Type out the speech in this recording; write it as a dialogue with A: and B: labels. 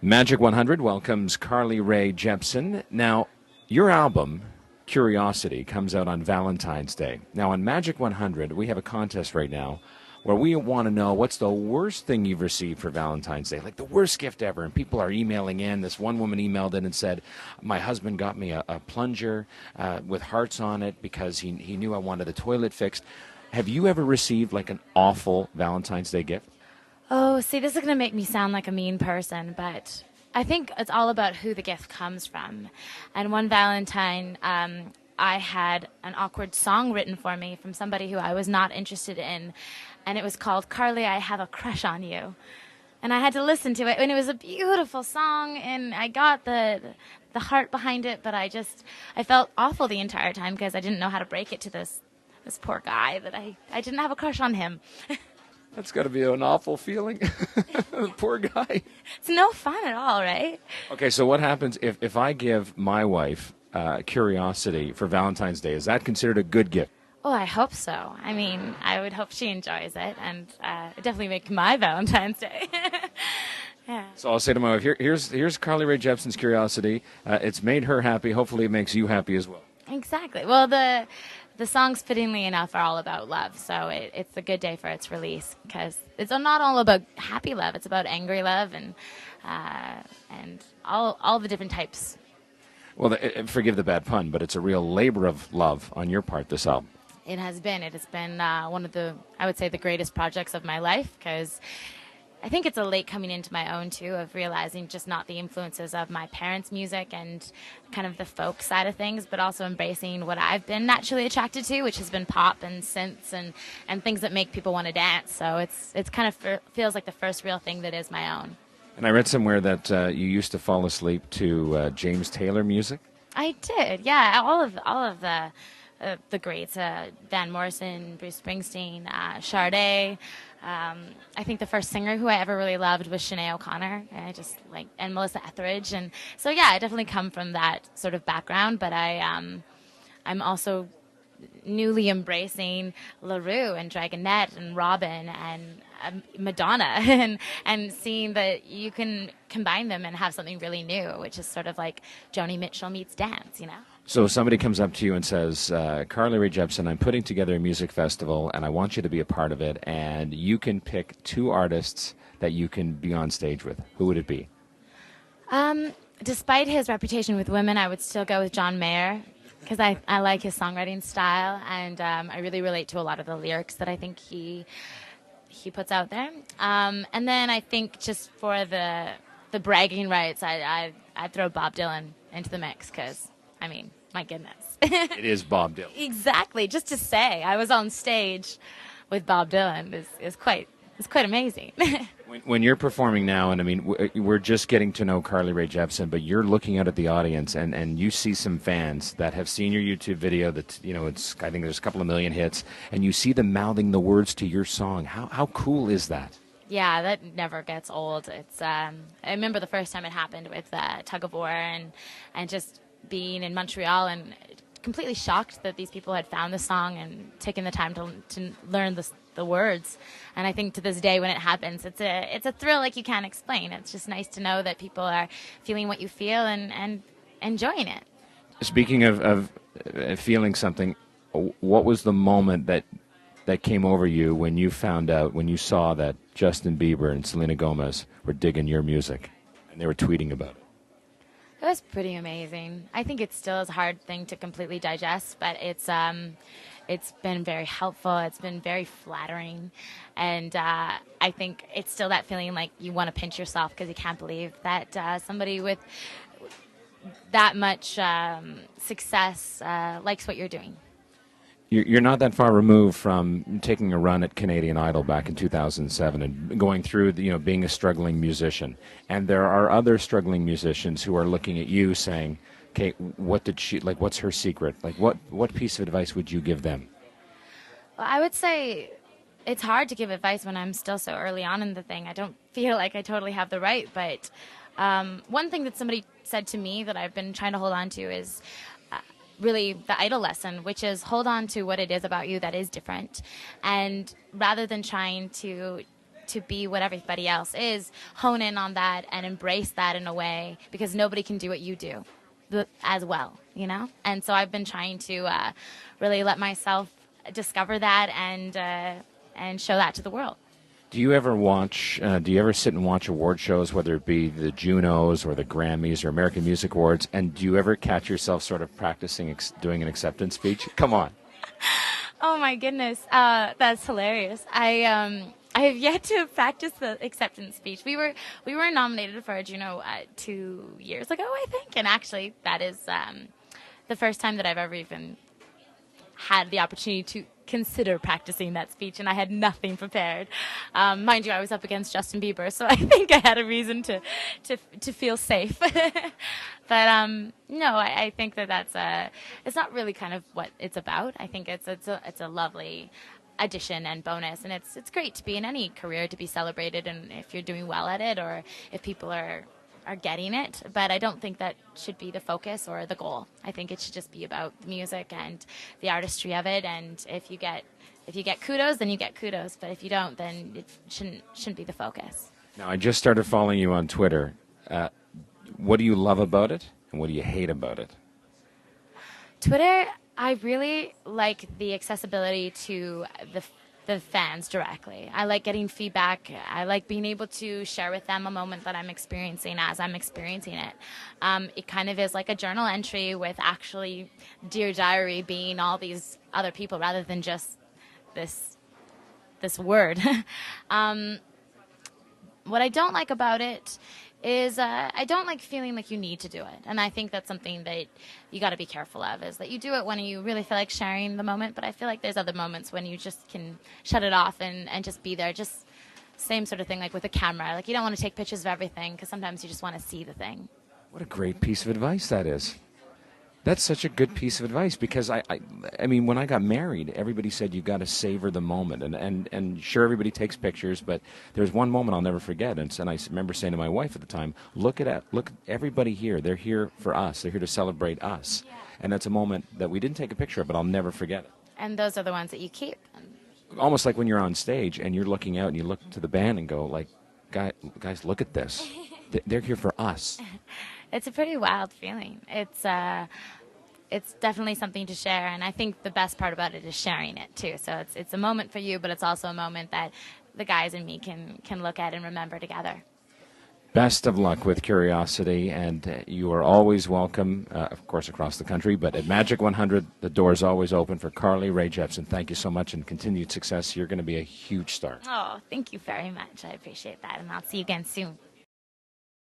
A: Magic 100 welcomes Rae Jepsen. Now, your album, Curiosity, comes out on Valentine's Day. Now, on Magic 100, we have a contest right now where we want to know what's the worst thing you've received for Valentine's Day, like the worst gift ever. And people are emailing in. This one woman emailed in and said, my husband got me a plunger with hearts on it because he knew I wanted the toilet fixed. Have you ever received like an awful Valentine's Day gift?
B: Oh, see, this is going to make me sound like a mean person, but I think it's all about who the gift comes from. And one Valentine, I had an awkward song written for me from somebody who I was not interested in, and it was called Carly, I Have a Crush on You. And I had to listen to it, and it was a beautiful song, and I got the heart behind it, but I felt awful the entire time because I didn't know how to break it to this poor guy that I didn't have a crush on him.
A: That's got to be an awful feeling. Poor guy.
B: It's no fun at all, right?
A: Okay, so what happens if I give my wife Curiosity for Valentine's Day? Is that considered a good gift?
B: Oh, I hope so. I mean, I would hope she enjoys it, and it definitely make my Valentine's Day. Yeah.
A: So I'll say to my wife, here's Rae Jepsen's Curiosity. It's made her happy. Hopefully it makes you happy as well.
B: Exactly. Well, the songs, fittingly enough, are all about love, so it's a good day for its release because it's not all about happy love. It's about angry love and all the different types.
A: Well, forgive the bad pun, but it's a real labor of love on your part, this album.
B: It has been. It has been one of the greatest projects of my life because I think it's a late coming into my own, too, of realizing just not the influences of my parents' music and kind of the folk side of things, but also embracing what I've been naturally attracted to, which has been pop and synths and things that make people want to dance. So it's kind of feels like the first real thing that is my own.
A: And I read somewhere that you used to fall asleep to James Taylor music.
B: I did, yeah. All of the greats, Van Morrison, Bruce Springsteen, Sade. I think the first singer who I ever really loved was Sinead O'Connor, and Melissa Etheridge, and so yeah, I definitely come from that sort of background. But I'm also newly embracing LaRue and Dragonette and Robin and Madonna, and seeing that you can combine them and have something really new, which is sort of like Joni Mitchell meets dance, you know.
A: So somebody comes up to you and says, Rae Jepsen, I'm putting together a music festival, and I want you to be a part of it, and you can pick two artists that you can be on stage with. Who would it be?
B: Despite his reputation with women, I would still go with John Mayer, because I like his songwriting style, and I really relate to a lot of the lyrics that I think he puts out there. And then I think just for the bragging rights, I'd throw Bob Dylan into the mix, because I mean, my goodness.
A: It is Bob Dylan.
B: Exactly. Just to say I was on stage with Bob Dylan is quite amazing.
A: When you're performing now, and I mean, we're just getting to know Rae Jepsen, but you're looking out at the audience, and you see some fans that have seen your YouTube video that, I think there's a couple of million hits, and you see them mouthing the words to your song. How cool is that?
B: Yeah, that never gets old. It's I remember the first time it happened with Tug of War and just being in Montreal and completely shocked that these people had found the song and taken the time to learn the words. And I think to this day when it happens, it's a thrill like you can't explain. It's just nice to know that people are feeling what you feel and enjoying it.
A: Speaking of feeling something, what was the moment that came over you when you saw that Justin Bieber and Selena Gomez were digging your music and they were tweeting about it?
B: It was pretty amazing. I think it still is a hard thing to completely digest, but it's been very helpful. It's been very flattering, and I think it's still that feeling like you want to pinch yourself because you can't believe that somebody with that much success likes what you're doing.
A: You're not that far removed from taking a run at Canadian Idol back in 2007 and going through, being a struggling musician. And there are other struggling musicians who are looking at you saying, okay, what's her secret? Like, what piece of advice would you give them?
B: Well, I would say it's hard to give advice when I'm still so early on in the thing. I don't feel like I totally have the right, but one thing that somebody said to me that I've been trying to hold on to is really the idol lesson, which is hold on to what it is about you that is different. And rather than trying to to be what everybody else is, hone in on that and embrace that in a way, because nobody can do what you do as well, you know? And so I've been trying to really let myself discover that and show that to the world.
A: Do you ever sit and watch award shows, whether it be the Junos or the Grammys or American Music Awards, and do you ever catch yourself sort of practicing doing an acceptance speech? Come on.
B: Oh my goodness, that's hilarious. I have yet to practice the acceptance speech. We were nominated for a Juno 2 years ago, I think, and actually that is the first time that I've ever even had the opportunity to consider practicing that speech, and I had nothing prepared. Mind you, I was up against Justin Bieber, so I think I had a reason to feel safe. But no, I think that's it's not really kind of what it's about. I think it's a lovely addition and bonus, and it's great to be in any career, to be celebrated, and if you're doing well at it or if people are getting it. But I don't think that should be the focus or the goal. I think it should just be about the music and the artistry of it, and if you get kudos, then you get kudos, but if you don't, then it shouldn't be the focus.
A: Now, I just started following you on Twitter. What do you love about it, and what do you hate about it?
B: Twitter, I really like the accessibility to the fans directly. I like getting feedback. I like being able to share with them a moment that I'm experiencing as I'm experiencing it. It kind of is like a journal entry, with actually Dear Diary being all these other people rather than just this word. What I don't like about it is I don't like feeling like you need to do it. And I think that's something that you got to be careful of, is that you do it when you really feel like sharing the moment. But I feel like there's other moments when you just can shut it off and just be there. Just same sort of thing like with a camera. Like, you don't want to take pictures of everything, because sometimes you just want to see the thing.
A: What a great piece of advice that is. That's such a good piece of advice, because I mean, when I got married, everybody said you got to savor the moment, and sure, everybody takes pictures, but there's one moment I'll never forget, and I remember saying to my wife at the time, look everybody here, they're here for us, they're here to celebrate us, yeah. And that's a moment that we didn't take a picture of, but I'll never forget it.
B: And those are the ones that you keep.
A: Almost like when you're on stage and you're looking out and you look to the band and go, like, guys, look at this, they're here for us.
B: It's a pretty wild feeling. It's definitely something to share, and I think the best part about it is sharing it too. So it's a moment for you, but it's also a moment that the guys and me can look at and remember together.
A: Best of luck with Curiosity, and you are always welcome, of course, across the country, but at Majic 100, the door is always open for Rae Jepsen. Thank you so much, and continued success. You're going to be a huge star.
B: Oh, thank you very much. I appreciate that, and I'll see you again soon.